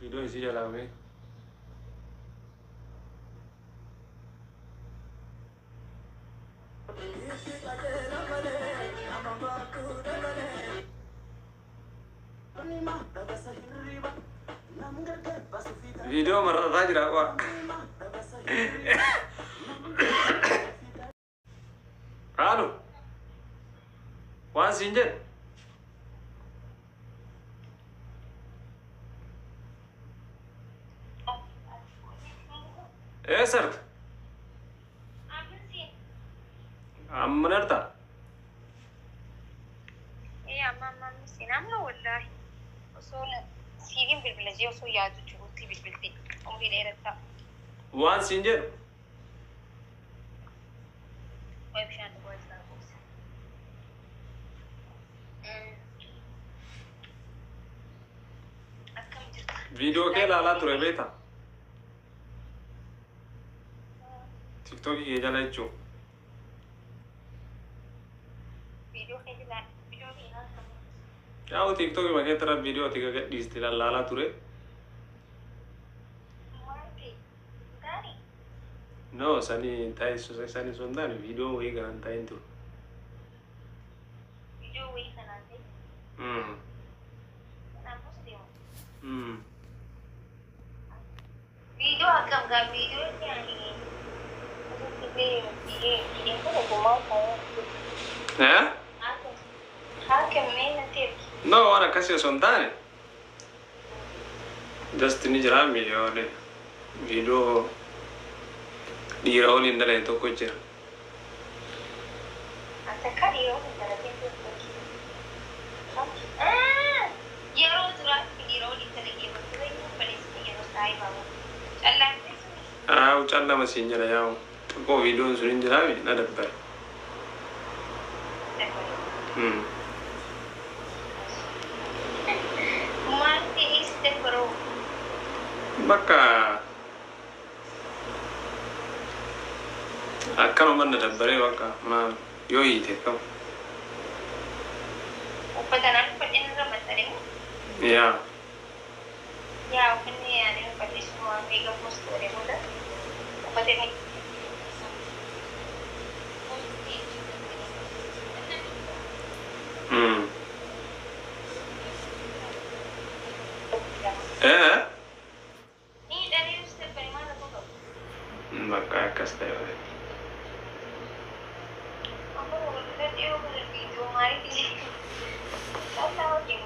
video isi jalame video marah tajir apa halo wan sinjen sir منرتا يا ماما سينام لا والله وصول سيدين بالبلجي وصول يادو جبوتي بالبلدي أمي ليرتا وان سينجر ويبشان تقول سنابوس أكم جرت فيديو كي لا ترى بيتا تيك توك يجانا يجو فيديو كذا فيديو هنا يا هو تيك توك ما كتر فيديو تيك كده ديستيلا لا ترى no sani tai sani sondani video wei kan tai itu video wei kan nanti kenapa sih video agam gak video ini ini tuh aku mau ya hakem main nanti no orang kasih sondani just ini jalan video deh video di rawlin dalam itu kucing. Asal di rawlin dalam itu kucing. Ya rawlin dalam itu kucing paling sih yang saya bawa. Jalan. Ucaplah masih jalan ya. Kau video sudah jalan, nada ber. Mati istri baru. Baka. Akan mana dabbare waka ma yoyi te kam upadanan padin ramat tadi ya upani ada padi semua mega post dari muda upadanan ini dari ustaz dari mana kok baka kasta yo video mari di tahu dia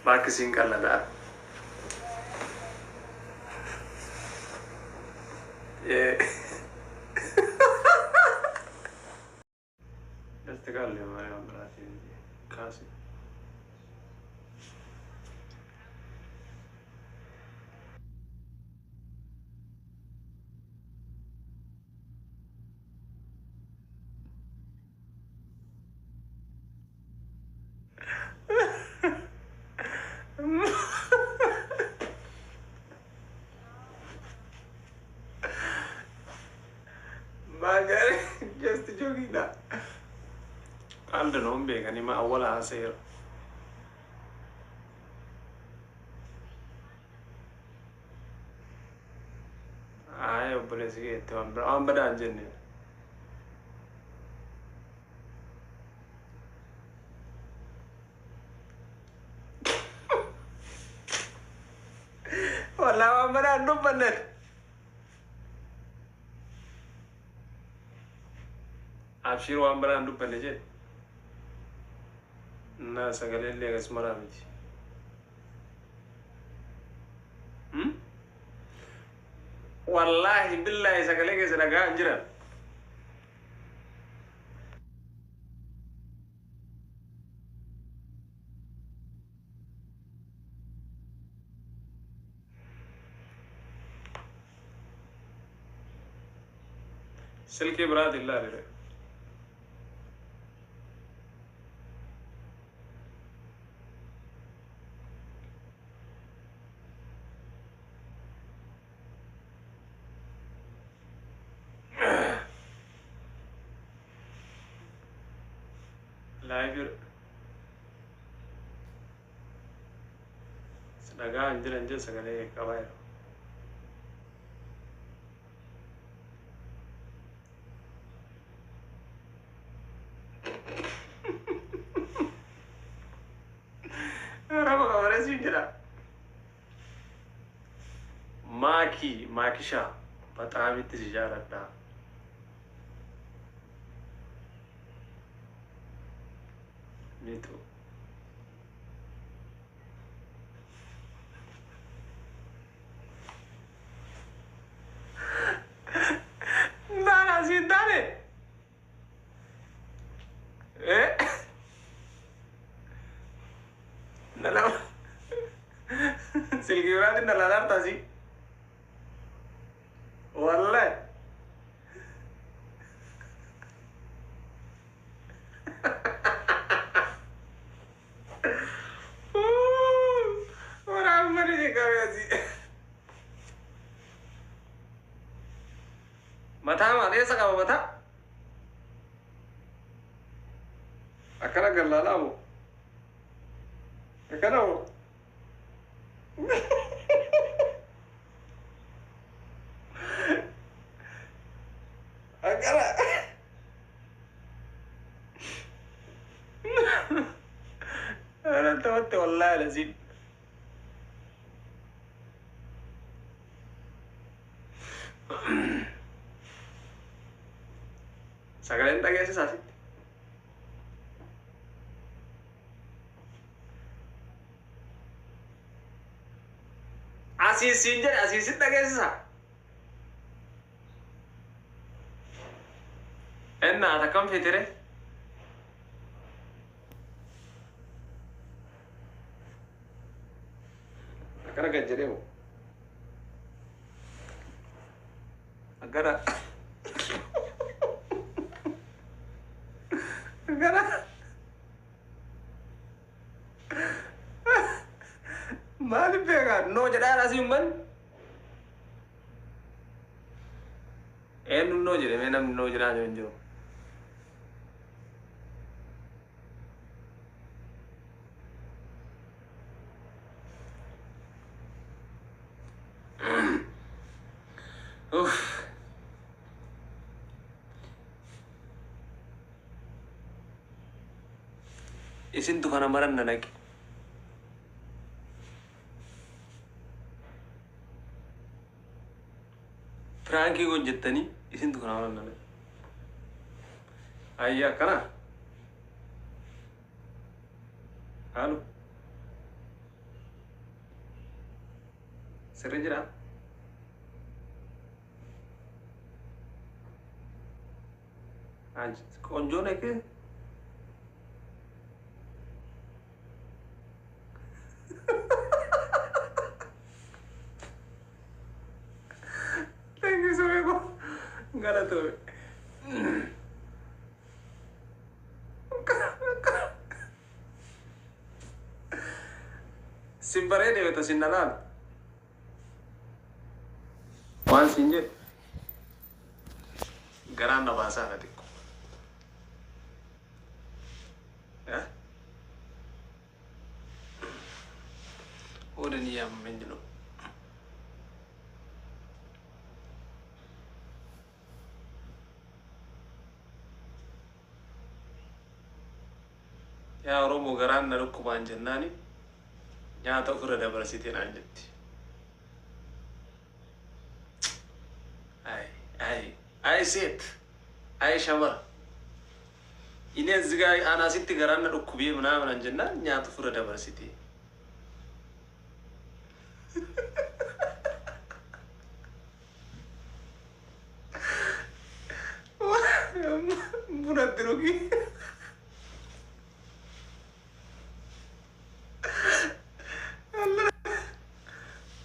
baki singkal ada Destekal ya mari berarti kasih magari just jogging da anda nombe gani ma awala asir ayo boleh sikit am bada anjene wala am bada andu bener abshir wa ambara andu paneje na sagalelle gasmara miti wallahi billahi sagalege sadaga anjira silke brad illa re Live sadagaa hin jiran jee sagalee qabaa jiru. Raba kabaree siin jira. Maakishaa በጣም ይትሲጃረዳ ሚቱ ናና ሲንታኔ ነላ ስልኪ ብራት ነላላርታሲ والله ورا عمري ديك يا زي متى ما ليس كما متى أكنا قال لا مو أكنا مو أنا توت والله لذيذ سكرين تاجي أسي ساسي أسي سينجر أسي سيت تاجي أسي سا إن هذا كم في ترى أكنا كجريمو أكنا أكنا ما نبيعها نو جدا راسي من نو جدا منام نو جدا جنجو isin tu kana maran nanak Frankie gon jettani isin tu kana maran nanak ayya kana halo sirri jira konjo nek Gara tuh. Simpare deh itu sindalan. Wan sinje. Garanda bahasa nanti. Ya. Udah nih yang menjenuh. يا رومو غران نركبان جناني يا تفر دبرسيتين عندي اي سيت اي شمر إني زغاي أنا سيت غران نركبي منا من جنان يا تفر دبرسيتي منادروكي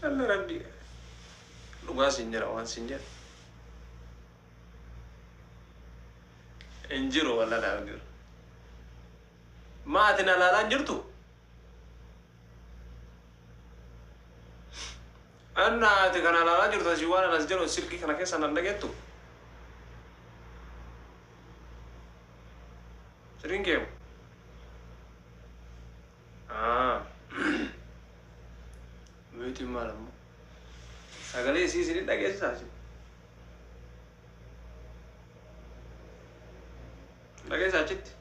الله ربي لغا سنجر أوان سنجر انجرو ولا لا انجر ما أتنا لا لا انجرتو أنا أتكنا لا لا انجرتو جوانا نسجرو سلكي كنا كيسا نندقيتو سرين كيو miti maalamu sagalee isii isin dhageessisaa jiru dhageessaa achitti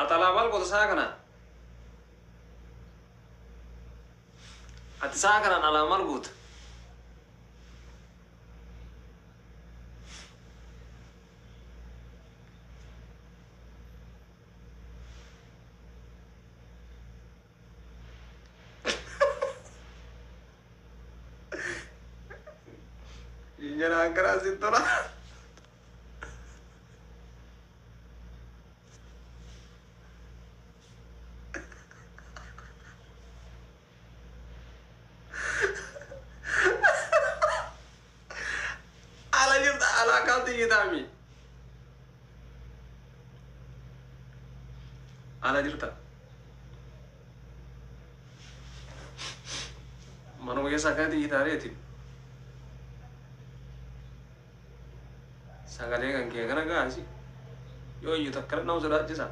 atalaa maal goota saa kanaan ati saa kanaan alaa maal goota Jangan keras itu lah. Ala jirta ala kau tinggi tami. Ala jirta. Mana mungkin sakit tinggi tari itu. Sagalee kan kee kana gaasi yoo iyyuu takkana nama sodaachisa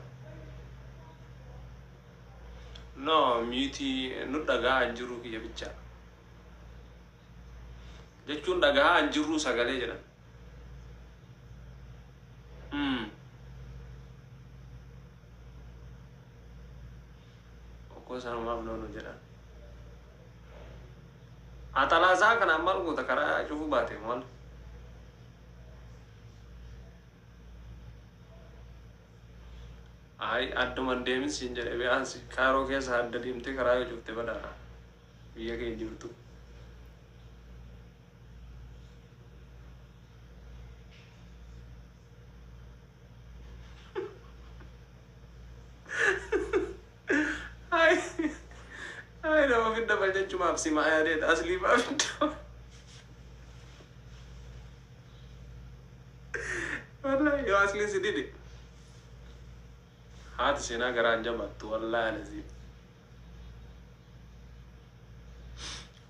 no miti nu dhagaa hin jirru kiyya bicha jechuun dhagaa hin jirru sagalee jedhan okkoo sanumaaf noonu jedhan atalaasaa kanaan maal goota karaa cufuu baate maal ay adduman deemin siin jedhe be'aansi kaaroo keessa adda deemtee karaa yoo cufte badhaadha biyya kee jirtu ay nama fidda bal jechumaaf sima ayadeet aslii baa fidda wallahi yoo aslii si dide هات سينا قران جمعت والله لذيذ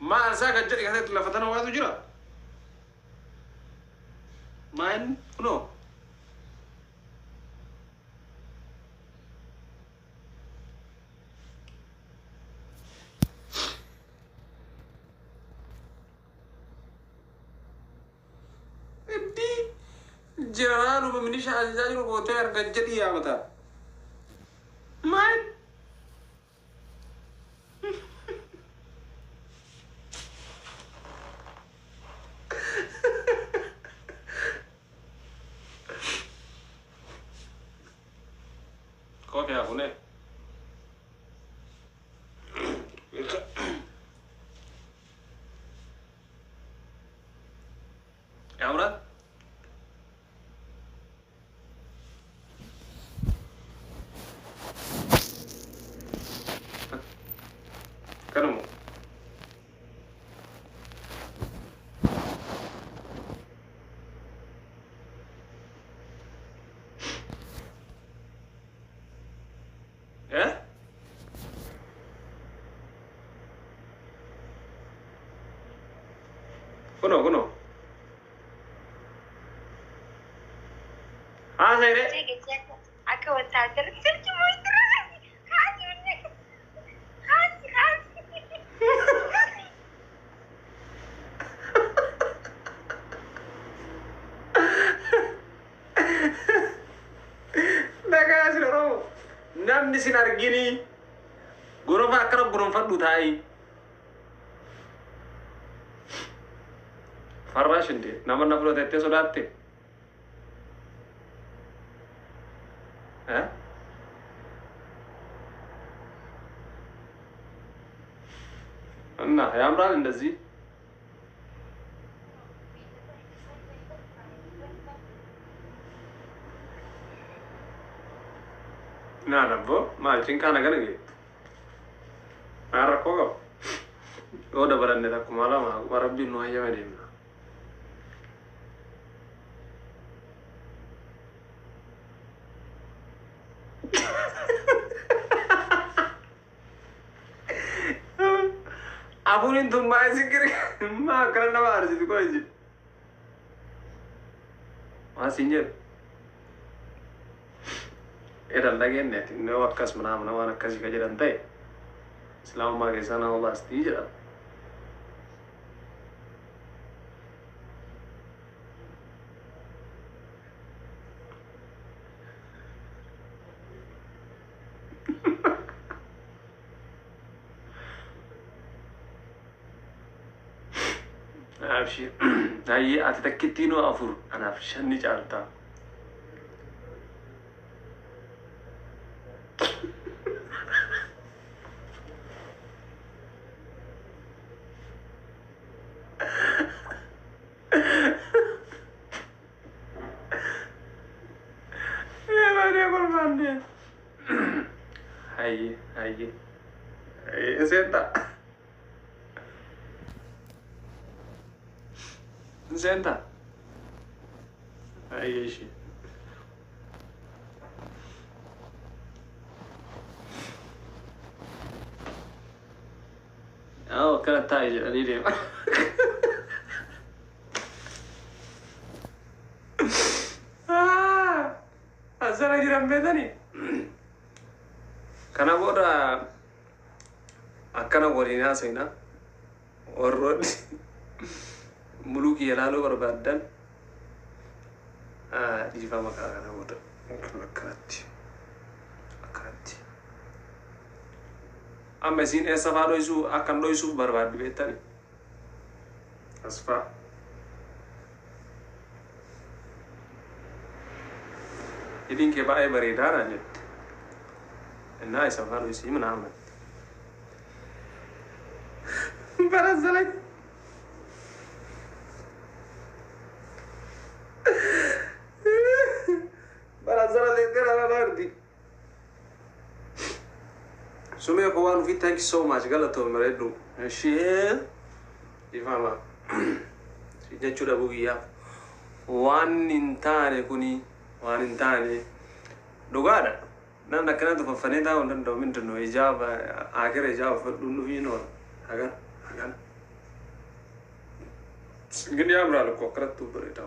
ما أنساك الجري كانت لفتنا واتو جرا ما إن نو إدي جرانو بمنيش عزيزي وقوتير قجري يا متى Man. Kau क्या होने? Amran? Kenapa? Ya? Kuno. Ah, saya. Aku watar terus mau terus. Namni sin argini gorofa akkana gonfadhu ta'i farrash inde nama na fudhatte sodaatte እና ያምራል እንደዚህ na rabbo ma cinka na ganin ma rakko go o da baranne da kuma ma rabbi no ayyama de na abunin tum ma zikir ma karna ma arzi ko ji ma sinjer edan lagi net ne wakas mana mana wana kasi kajiran tay islaamummaa keessaa nama baastii jedhama. Abshir, ayye ati takkittiinoo afur anaaf shanni caaltaa. Ayye, senta. Senta. Ayye shi. Oh, kana taa'e jedhanii deema. Asana jiran beekanii. Kana booda akkana waliin haasa'inaa warroonni muluki ilaaluu barbaadan dhiifama kana booda akkanatti amma isiin eessa faa dhoysuu akkan dhoysuuf barbaaddu beektani as faa hidhiin kee baay'ee bareedaadha jette innaa isa faa dhoysii mana amatti barazzalan Sumia Kawan, thank you so much. Galato Meredu. Share. Ifama. Sijachuda bugia. One in tane kuni. One in tane. Dugada. Nanda kana to faneta on the dominant no ijaba. Agere ijaba for Dunuvino. Hagan. Gini amra lo kokrat tu berita.